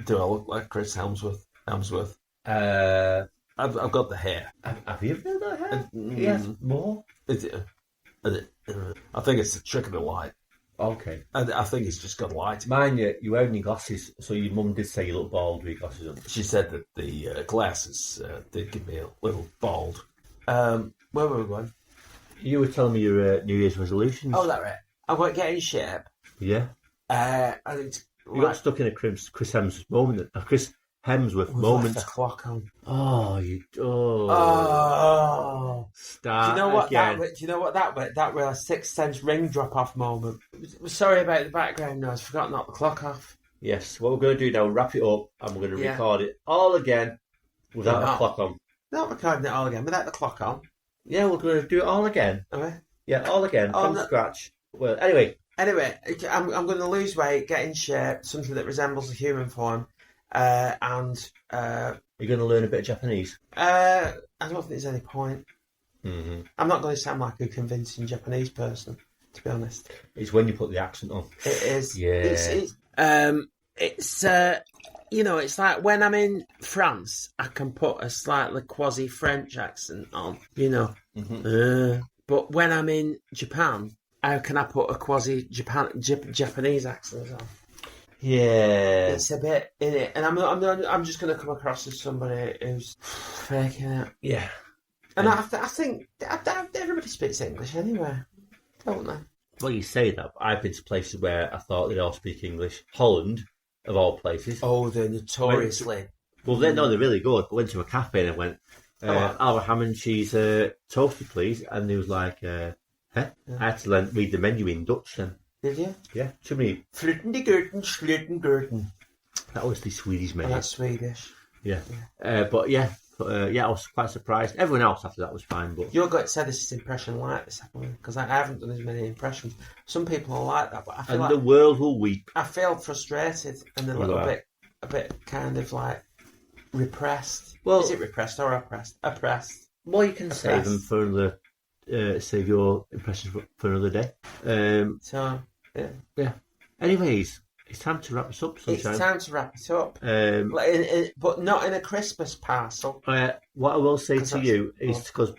Do I look like Chris Hemsworth? Hemsworth. I've got the hair. Have you really got hair? Yes, more. I think it's the trick of the light. Okay. I think it's just got light. Mind you, you wear your glasses, so your mum did say you look bald with your glasses on. She said that the glasses did give me a little bald. Where were we going? You were telling me your New Year's resolutions. Oh, that right. I'm going to get in shape. Yeah. I think You got stuck in a Chris Hemsworth moment. A Chris Hemsworth moment. The clock on. Oh, you. Oh. Oh. Start Do you know what again. that? Do you know what that was? That was a Sixth Sense ring drop off moment. Sorry about the background noise. Forgot to knock the clock off. Yes. What we're going to do now, wrap it up, and we're going to record it all again without the clock on. Not recording it all again without the clock on. Yeah, we're going to do it all again. Okay. Yeah, all again from scratch. Well, anyway, I'm going to lose weight, get in shape, something that resembles a human form, and you're going to learn a bit of Japanese. I don't think there's any point. Mm-hmm. I'm not going to sound like a convincing Japanese person, to be honest. It's when you put the accent on. It is. Yeah. It's you know, it's like when I'm in France, I can put a slightly quasi-French accent on, you know. Mm-hmm. But when I'm in Japan, how can I put a quasi-Japanese accent on? Yeah. It's a bit in it, and I'm just going to come across as somebody who's faking it. Yeah. And I think everybody speaks English anyway, don't they? Well, you say that, but I've been to places where I thought they'd all speak English. Holland, of all places. Oh, they're notoriously. Well, they're really good. I went to a cafe and I went, I'll have ham and cheese toasted, please. And they was like, huh? Yeah. I had to read the menu in Dutch then. Did you? Yeah, too many. Flutendegurten, Schlutengurten. That was the Swedish menu. Oh, that's Swedish. Yeah. I was quite surprised. Everyone else after that was fine, but You're going to say this is impression like this, because I haven't done as many impressions. Some people are like that, but I feel and like the world will weep. I feel frustrated and a bit kind of like repressed. Well, is it repressed or oppressed? Oppressed. Well, you can save them for another. Save your impressions for another day. So yeah. Anyways, it's time to wrap this up. Sunshine. It's time to wrap it up. But not in a Christmas parcel. What I will say to you is, because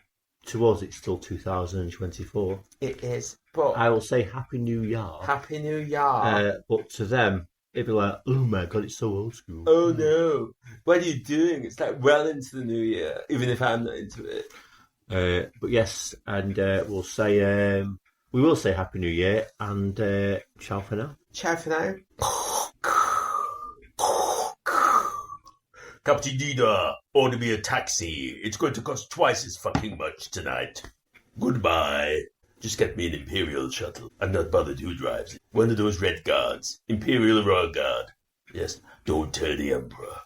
to us it's still 2024. It is. But I will say Happy New Year. Happy New Year. But to them, it'd be like, oh my God, it's so old school. Oh no, what are you doing? It's like well into the new year, even if I'm not into it. But yes, and we will say Happy New Year, and ciao for now. Ciao for now. Captain Dida, order me a taxi. It's going to cost twice as fucking much tonight. Goodbye. Just get me an Imperial shuttle. I'm not bothered who drives it. One of those red guards. Imperial Royal Guard. Yes, don't tell the Emperor.